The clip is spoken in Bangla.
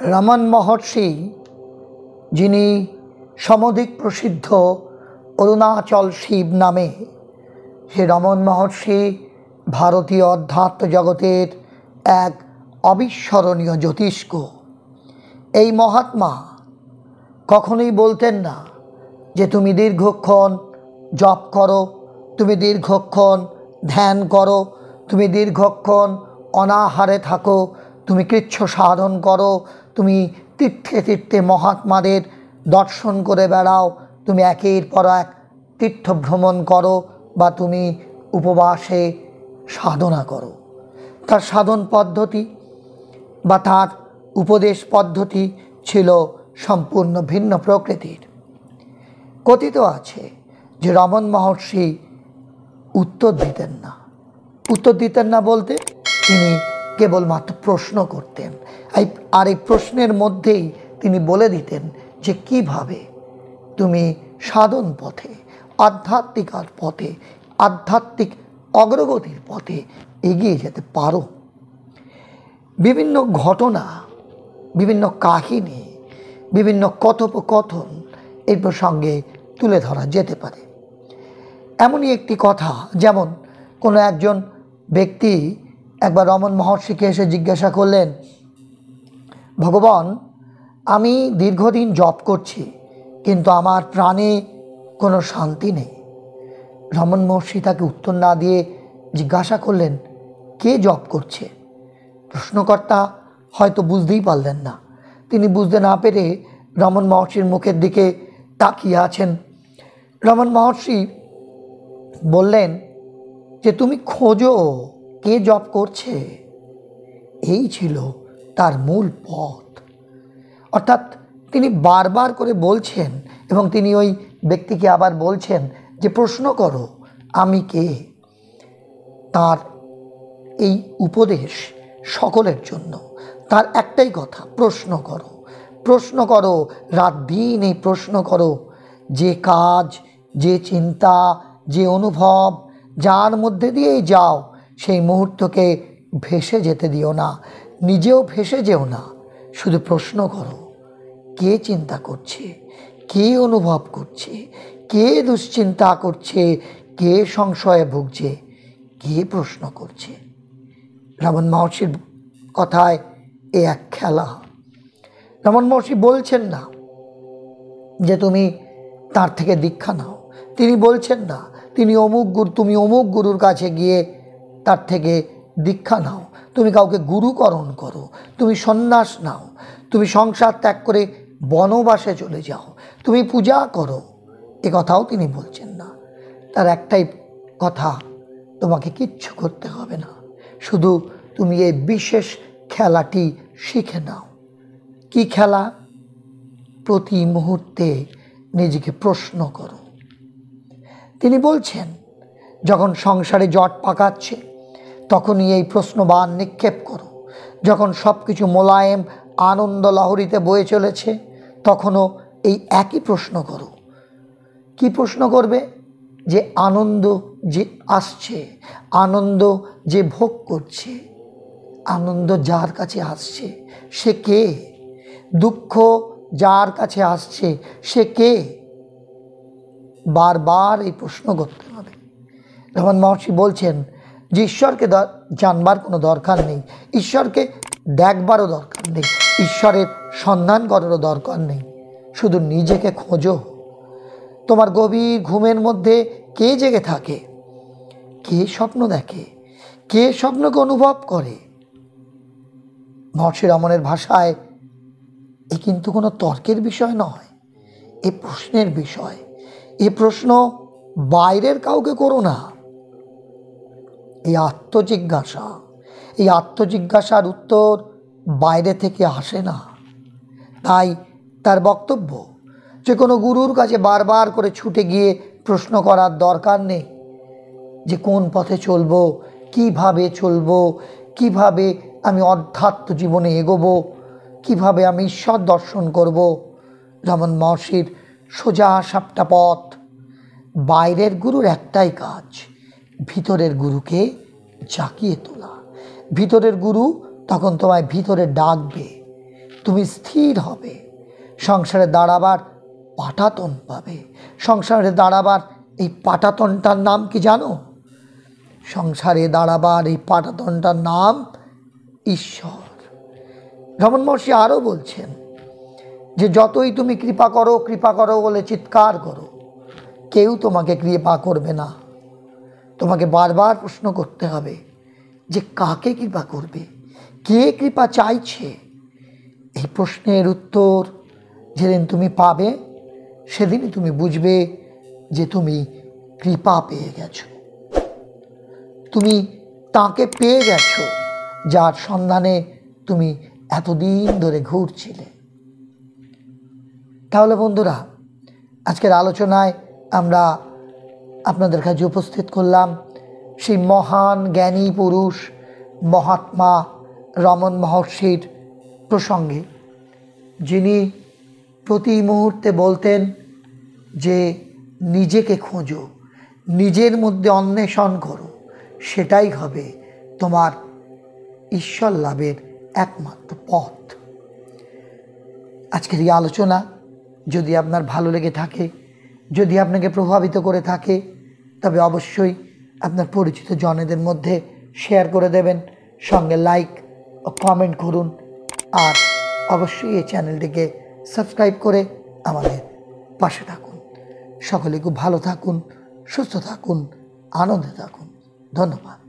রমন মহর্ষি, যিনি সমধিক প্রসিদ্ধ অরুণাচল শিব নামে, সে রমন মহর্ষি ভারতীয় অধ্যাত্ম জগতের এক অবিস্মরণীয় জ্যোতিষ্ক। এই মহাত্মা কখনোই বলতেন না যে তুমি দীর্ঘক্ষণ জপ করো, তুমি দীর্ঘক্ষণ ধ্যান করো, তুমি দীর্ঘক্ষণ অনাহারে থাকো, তুমি কৃচ্ছ সাধন করো, তুমি তীর্থে তীর্থে মহাত্মাদের দর্শন করে বেড়াও, তুমি একের পর এক তীর্থ ভ্রমণ করো, বা তুমি উপবাসে সাধনা করো। তার সাধন পদ্ধতি বা তার উপদেশ পদ্ধতি ছিল সম্পূর্ণ ভিন্ন প্রকৃতির। কথিত আছে যে রমন মহর্ষি উত্তর দিতেন না। উত্তর দিতেন না বলতে তিনি কেবলমাত্র প্রশ্ন করতেন, আর এই প্রশ্নের মধ্যেই তিনি বলে দিতেন যে কিভাবে তুমি সাধন পথে, আধ্যাত্মিকার পথে, আধ্যাত্মিক অগ্রগতির পথে এগিয়ে যেতে পারো। বিভিন্ন ঘটনা, বিভিন্ন কাহিনী, বিভিন্ন কথোপকথন এই প্রসঙ্গে তুলে ধরা যেতে পারে। এমনই একটি কথা, যেমন কোনো একজন ব্যক্তি একবার রমন মহর্ষিকে এসে জিজ্ঞাসা করলেন, ভগবান, আমি দীর্ঘদিন জপ করছি, কিন্তু আমার প্রাণে কোনো শান্তি নেই। রমন মহর্ষি তাকে উত্তর না দিয়ে জিজ্ঞাসা করলেন, কে জপ করছে? প্রশ্নকর্তা হয়তো বুঝতেই পারলেন না। তিনি বুঝতে না পেরে রমন মহর্ষির মুখের দিকে তাকিয়ে আছেন। রমন মহর্ষি বললেন যে তুমি খোঁজো কে জপ করছে। এই ছিল তার মূল পথ। অর্থাৎ তিনি বারবার করে বলছেন, এবং তিনি ওই ব্যক্তিকে আবার বলছেন যে প্রশ্ন করো আমি কে। তার এই উপদেশ সকলের জন্য। তার একটাই কথা, প্রশ্ন করো, প্রশ্ন করো, রাত দিন এই প্রশ্ন করো। যে কাজ, যে চিন্তা, যে অনুভব যার মধ্যে দিয়েই যাও, সেই মুহূর্তকে ভেসে যেতে দিও না, নিজেও ভেসে যেও না। শুধু প্রশ্ন করো, কে চিন্তা করছে, কে অনুভব করছে, কে দুশ্চিন্তা করছে, কে সংশয়ে ভুগছে, কে প্রশ্ন করছে। রমন মহর্ষির কথায় এ এক খেলা। রমন মহর্ষি বলছেন না যে তুমি তার থেকে দীক্ষা নাও, তিনি বলছেন না তুমি অমুক গুরুর কাছে গিয়ে তার থেকে দীক্ষা নাও, তুমি কাউকে গুরুকরণ করো, তুমি সন্ন্যাস নাও, তুমি সংসার ত্যাগ করে বনবাসে চলে যাও, তুমি পূজা করো, এ কথাও তিনি বলছেন না। তার একটাই কথা, তোমাকে কিচ্ছু করতে হবে না, শুধু তুমি এই বিশেষ খেলাটি শিখে নাও। কি খেলা? প্রতি মুহূর্তে নিজেকে প্রশ্ন করো। তিনি বলছেন, যখন সংসারে জট পাকাচ্ছে তখনই এই প্রশ্নবাণ নিক্ষেপ করো। যখন সব কিছু মোলায়েম আনন্দ লহরীতে বয়ে চলেছে তখনও এই একই প্রশ্ন করো। কি প্রশ্ন করবে? যে আনন্দ যে আসছে, আনন্দ যে ভোগ করছে, আনন্দ যার কাছে আসছে সে কে? দুঃখ যার কাছে আসছে সে কে? বারবার এই প্রশ্ন করতে হবে। রমন মহর্ষি বলছেন যে ঈশ্বরকে জানবার কোনো দরকার নেই, ঈশ্বরকে দেখবারও দরকার নেই, ঈশ্বরের সন্ধান করারও দরকার নেই, শুধু নিজেকে খোঁজো। তোমার গভীর ঘুমের মধ্যে কে জেগে থাকে? কে স্বপ্ন দেখে? কে স্বপ্নকে অনুভব করে? মহর্ষি রমনের ভাষায় এ কিন্তু কোনো তর্কের বিষয় নয়, এ প্রশ্নের বিষয়। এ প্রশ্ন বাইরের কাউকে করো না, এই আত্মজিজ্ঞাসা, এই আত্মজিজ্ঞাসার উত্তর বাইরে থেকে আসে না। তাই তার বক্তব্য যে কোনো গুরুর কাছে বারবার করে ছুটে গিয়ে প্রশ্ন করার দরকার নেই যে কোন পথে চলবো, কিভাবে চলবো, কিভাবে আমি অধ্যাত্ম জীবনে এগোবো, কিভাবে আমি ঈশ্বর দর্শন করব। রমন মহর্ষির সোজা সাপটা পথ। বাইরের গুরুর একটাই কাজ, ভিতরের গুরুকে জাগিয়ে তোলা। ভিতরের গুরু তখন তোমায় ভিতরে ডাকবে, তুমি স্থির হবে, সংসারে দাঁড়াবার পাটাতন পাবে। সংসারে দাঁড়াবার এই পাটাতনটার নাম কি জানো? সংসারে দাঁড়াবার এই পাটাতনটার নাম ঈশ্বর। রমণ মহর্ষি আরও বলছেন যে যতই তুমি কৃপা করো বলে চিৎকার করো, কেউ তোমাকে কৃপা করবে না। তোমাকে বারবার প্রশ্ন করতে হবে যে কাকে কৃপা করবে, কে কৃপা চাইছে। এই প্রশ্নের উত্তর যেদিন তুমি পাবে, সেদিনই তুমি বুঝবে যে তুমি কৃপা পেয়ে গেছো, তুমি তাকে পেয়ে গেছো যার সন্ধানে তুমি এতদিন ধরে ঘুরছিলে। তাহলে বন্ধুরা, আজকের আলোচনায় আমরা আপনাদের কাছে উপস্থিত করলাম সেই মহান জ্ঞানী পুরুষ মহাত্মা রমণ মহর্ষির প্রসঙ্গে, যিনি প্রতি মুহূর্তে বলতেন যে নিজেকে খোঁজো, নিজের মধ্যে অন্বেষণ করো, সেটাই হবে তোমার ঈশ্বর লাভের একমাত্র পথ। আজকের এই আলোচনা যদি আপনার ভালো লেগে থাকে, যদি আপনাকে প্রভাবিত করে থাকে, তবে অবশ্যই আপনার পরিচিত জনেদের মধ্যে শেয়ার করে দেবেন, সঙ্গে লাইক ও কমেন্ট করুন, আর অবশ্যই এই চ্যানেলটিকে সাবস্ক্রাইব করে আমাদের পাশে থাকুন। সকলে খুব ভালো থাকুন, সুস্থ থাকুন, আনন্দে থাকুন। ধন্যবাদ।